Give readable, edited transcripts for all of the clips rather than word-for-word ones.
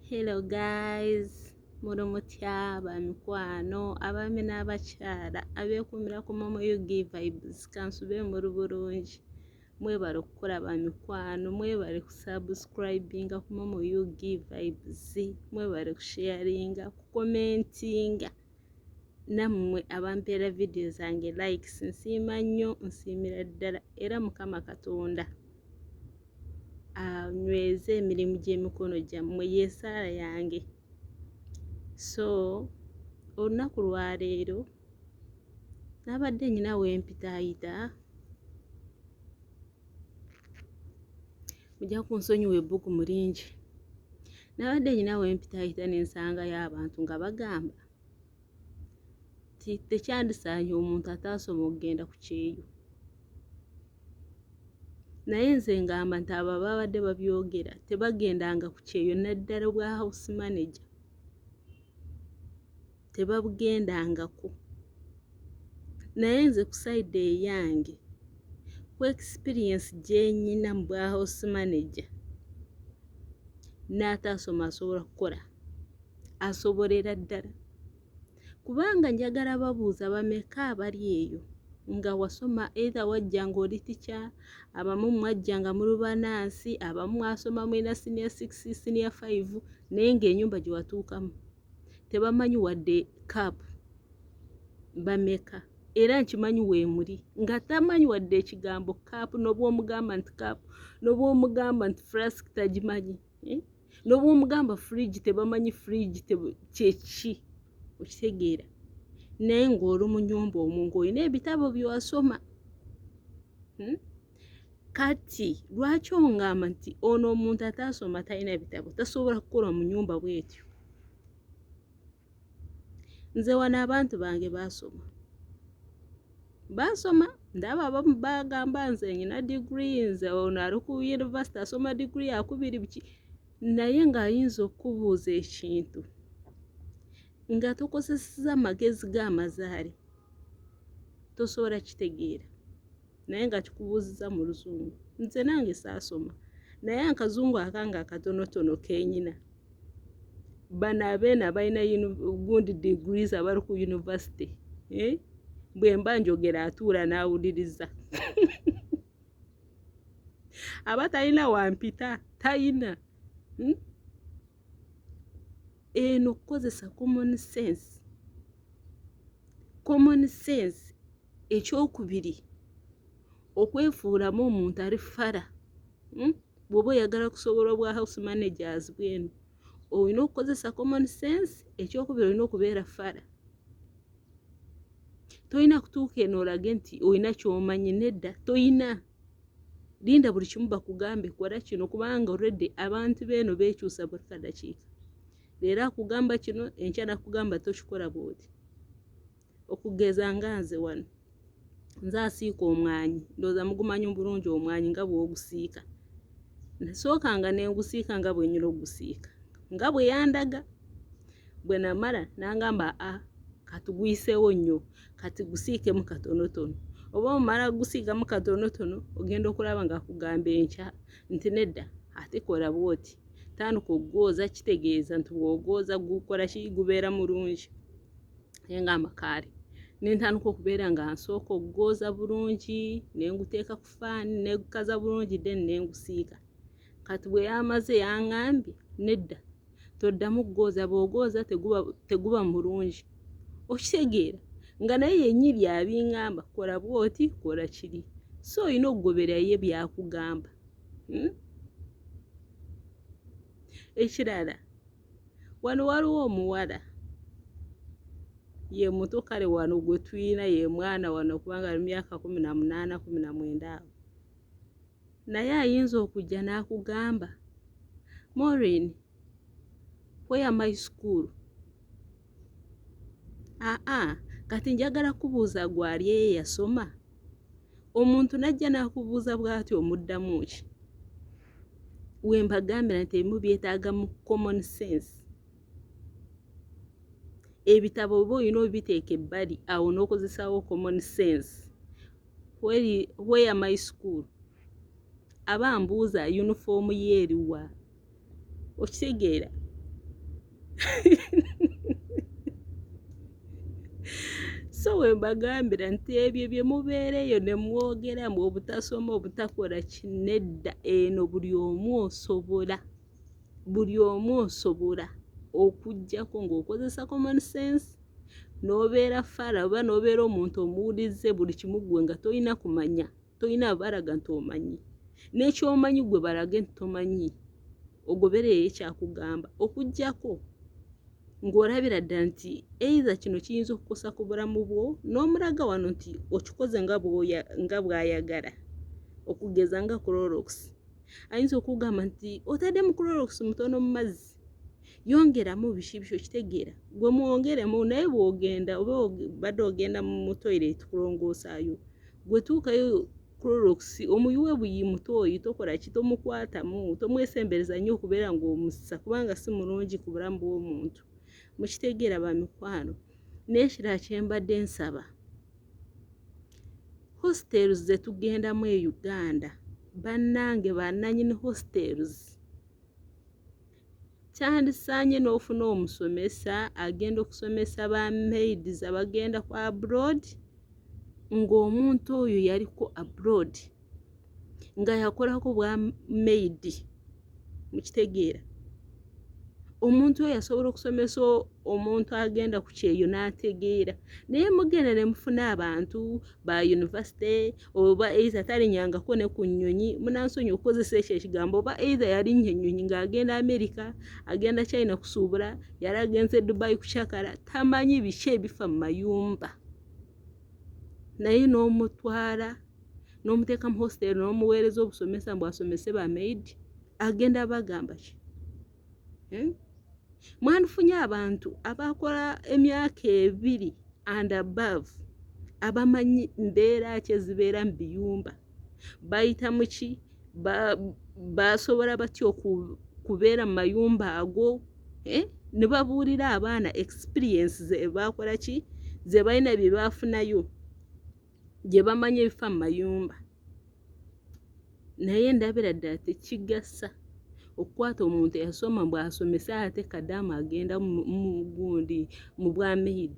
Hello guys, mutya bamikwano abami n'abakyala abeekumira ku momo VIB'Z kansube muri bulungi mwebale okukola bamikwano mwebale kusubscribinga ku momo VIB'Z mwebale kusharinga kukomentinga nammwe abampeera video zange likes nsiima nnyo nsiimira ddala era Mukama Katonda anyweze emirimu gy'emikono gyammwe yeesaala yange. So olunaku lwaleero nabadde nyina wempitaayita mujja kunsonyiwa ebbugu mulingi. Nabadde nyina wempitaayita n'ensangayo abantu nga bagamba nti tekyandisaanye omuntu ataasoma okugenda ku kyeyo. Naye nze ngamba nti abo babadde babyogera tebagendanga ku kyeyo naddala obwa house manager tebabugendangako. Naye nze ku side eyange ku experience gye nnyina mu bwa house manager n'ataasoma asobola kukola asobolera ddala, kubanga njagala babuuza bameka abali eyo nga wasoma either wajja ng'oli teacher, abamu mwajja nga muri banaansi, abamu mwasoma mwina senior 6 senior 5 naye ng'ennyumba gye watuukamu tebamanyi wadde cap bameka, era nkimanyi weemuli nga tamanyi wadde ekigambo cap n'obwomugamba nti cap n'obwomugamba nti flask tagimanyi n'obwomugamba fridge tebamanyi fridge kyeki okitegeera. Naye ng'oli mu nnyumba omwo ng'olina ebitabo by'osoma. Kati lwaki ongamba nti ono omuntu ataasoma talina bitabo tasobola kukola mu nnyumba bw'etyo? Nze wano abantu bange baasoma ndaba abamu bagamba nze nyina degree, nze ono ali ku university asoma degree yakubiri biki, naye ng'ayinza okubuuza ekintu nga tokozeseza amagezi g'amazaali tosobola kitegeera, naye nga kikubuuziza mu luzungu. Nze nange saasoma naye akazungu akanga akatonotono kenyina bano abeena balina gundi degrees abali ku university bwe mba njogera atuula n'awuliriza aba talina wampita talina eno okukozesa common sense. Ekyokubiri okwefuulamu omuntu ali fara. Bw'oba oyagala kusobola obwa house managers bwenu olina okukozesa common sense. Ekyokubiri olina okubeera fara, tolina kutuuka eno olage nti olina ky'omanyi, nedda toyina. Linda buli kimu bakugambe kola kino, kubanga already abantu beeno beekyusa buli kadakiika. Leero akugamba kino enkya nakugamba tokikola bw'oti. Okugeza nga nze wano nze asiika omwanyi, ndowooza mugumanyi bulungi omwanyi nga bw'ogusiika. Nasookanga ne ngusiika nga bwe nnyina ogusiika nga bwe yandaga. Bwe namala n'angamba katugwiseewo nnyo kati gusiikemu katonotono. Oba omala gusiikamu katonotono ogenda okulaba nga kugamba enkya nti nedda ate kola bw'oti, tandika okugooza, kitegeeza nti bw'ogooza gukola ki, gubeera mulungi. Naye ngamba kaali ne ntandika okubeera nga nsooka okugooza bulungi ne nguteeka ku faani ne gukaza bulungi then ne ngusiika. Kati bwe yamaze yaŋŋambye nedda toddamu kugooza, bw'ogooza teguba mulungi. Okitegeera nga naye yennyini abiŋŋamba kola bw'oti kola kiri, so olina okugobera ye byakugamba. Ekirala wano waliwo omuwala ye muto kale wano gwe tuyina ye mwana wano kubanga ali myaka 18 19 awo, naye ayinza okujja n'akugamba Maureen, where am I school? Kati njagala kubuuza gwali eye yasoma. Omuntu najja n'akubuuza bw'atyo omuddamu ki? We mbagambira nti ebimu byetaaga mu common sense. Ebitabo oba olina obiteeka ebbali awo n'okozesaawo common sense. Where am I school? Aba mbuuza uniform ye eriwa. Okitegeera So we bagambira nti ebyo bye mubeereyo ne mwogera mu obutasoma obutakola kinedda eno buli omu osobola okujjako ng'okozesa common sense n'obeera fara oba n'obeera omuntu omuwulize buli kimu gwe nga tolina kumanya tolina balaga nti omanyi n'ekyomanyi gwe balage nti tomanyi ogobereyo ekyakugamba okujjako ng'olabira ddala nti eiza kino kiyinza okukosa ku bulamu bwo n'omulaga wano nti okikoze nga bw'ayagala okugeza nga Clorox ayinza okugamba nti otaddemu Clorox mutono mu mazzi yongeramu bishibisho kitegeera gwe mwongeremu naye bw'ogenda oba badde ogenda mu toilet kulongoosayo gwe tuukayo Clorox omuyuwe buyi mutoyi tokola kitomukwatamu tomwesembereza nnyo okubeera ng'omussa kubanga si mulungi ku bulamu bw'omuntu mukitegeera ba mikwano n'ekirala kye mbadde nsaba hostels ze tugendamu e Uganda bannange bannanyini hostels kyandisaanye n'ofuna omusomesa agenda okusomesa ba Maids abagenda ku abroad ng'omuntu oyo yaliko abroad nga yakolako bwa Maid mukitegeera omuntu oyo asobola okusomesa omuntu agenda ku kyeyo n'ategeera naye mugenda ne mufuna abantu ba university oba eiza talinyangako ne ku nnyonyi munansonyi okukozesa ekyo ekigambo oba eiza yalinnya ennyonyi ng'agenda America agenda China kusuubula yali agenze Dubai kukyakala tamanyi biki ebifa mu mayumba naye n'omutwala n'omuteeka mu hostel n'omuweereza obusomesa bw'asomese ba Maid agenda bagamba ki mwandifunye abantu abakola emyaka 2 and above abamanyi mbeera ki ezibeera mu biyumba bayita mu ki basobola batya okubeera mu mayumba ago ne babuulira abaana experience ze bakola ki ze balina bye baafunayo gye bamanyi ebifa mu mayumba naye ndabira ddala tekigasa okukwata omuntu eyasoma bw'asomesa ate kaddamu agenda mu gundi mu bwa Maid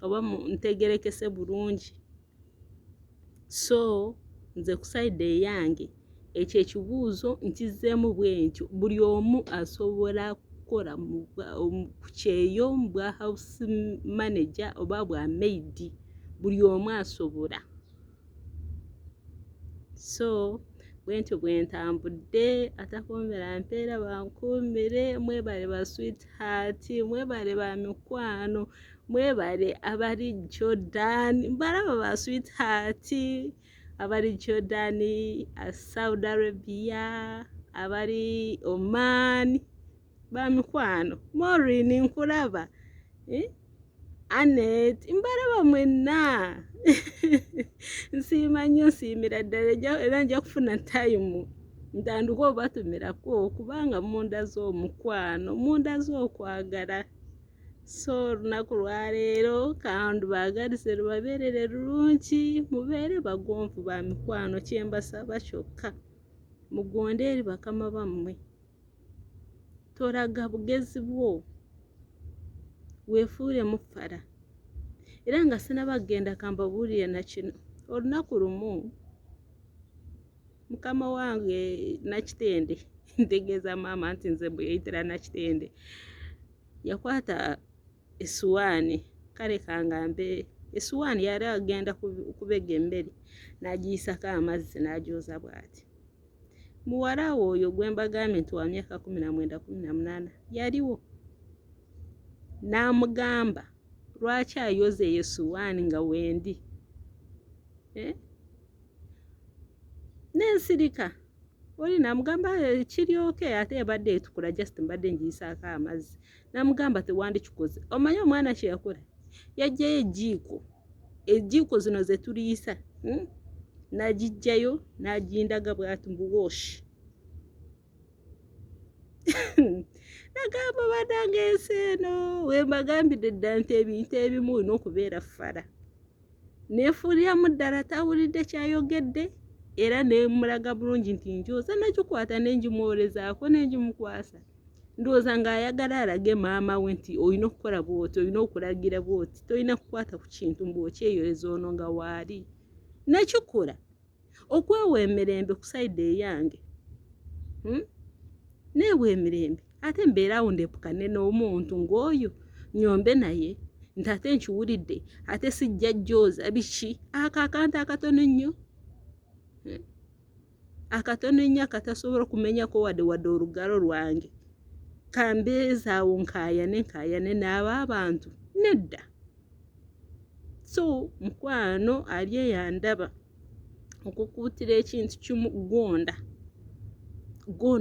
oba ntegerekese bulungi so nze ku side eyange ekyo ekibuuzo nkizeemu bwentyo buli omu asobola kukola ku kyeyo mu bwa house manager oba bwa Maid buli omu asobola so bwentyo bwentambudde atakuumira mpeera bankuumire mwebale ba sweetheart mwebale ba mikwano mwebale abali Jordan mbalaba ba sweetheart abali Jordan Saudi Arabia abali Oman ba mikwano Maureen nkulaba Anet mbalaba mwenna nsiima nnyo nsiimira ddala era nja kufuna time ntandika obatumirako kubanga mundaze omukwano mundaze okwagala so olunaku lwaleero kandi baagalize lubabeerere lulungi mubeere bagonvu ba mikwano kyembasaba kyokka mugonde eri bakama bammwe tolaga bugezi bwo weefuule mufala era nga sinabagenda kambabuulire na kino olunaku lumu mukama wange Nakitende ntegeeza maama nti nze bwe yayitira Nakitende yakwata essuwaani kale kangambe essuwaani yali agenda kubega emmere n'agiyisako amazzi n'agyoza bw'ati muwala oyo gwe mbagambye nti wa myaka 19-18 yaliwo n'amugamba lwaki ayoza eyo essuwaani nga wendi n'ensirika oli n'amugamba kiryoke ate ebadde etukula just mbadde ngiyisaako amazzi n'amugamba tewandikikoze omanyi omwana kye yakola yajjayo ejiiko zino ze tuliyisa n'agijjayo n'agindaga bw'ati mbuwooshi nagamba badanga ensi eno wembagambidde ddala nti ebintu ebimu olina okubeera fala neefuuliramu ddala tawulidde kyayogedde era ne mulaga bulungi nti njoza nakikwata nenjimwolezaako nenjimukwasa ndowooza ng'ayagala alage maama we nti olina okukola bwoti olina okulagira bwoti tolina kukwata ku kintu mbw'okyeyoleza ono nga waali nakikola okwewa emirembe ku sayidi eyange neewa emirembe ate mbeeraawo ndepukane n'omuntu ng'oyo nyombe naye nti ate nkiwulidde ate sijja jjooza biki akantu akatono ennyo akatono ennyo akatasobola okumenyako wadde olugalo lwange kambeezaawo nkaayane n'aba abantu nedda so mukwano ali eyandaba okukuutira ekintu kimu gonda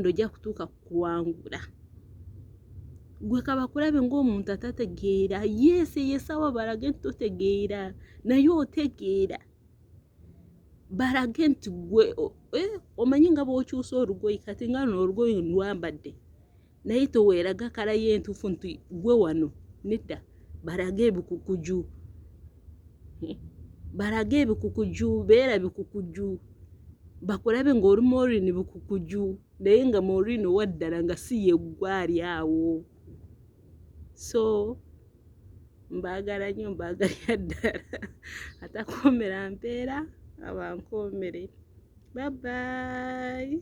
ojja kutuuka kuwangula gwe kabakulabe ng'omuntu atategeera yesawa balage nti totegeera naye otegeera balage nti gwe omanyi nga bw'okyusa olugoyi kati nga luno olugoyi lwambadde naye toweeraga kala y'entuufu nti gwe wano nedda balage ebikukuju beera bikukuju bakulabe ng'oli Maureen bikukuju naye nga Maureen owaddala nga si ye gwali awo so mbaagala nnyo mbaagalira ddala atakoomera mpeera abankoomere bye bye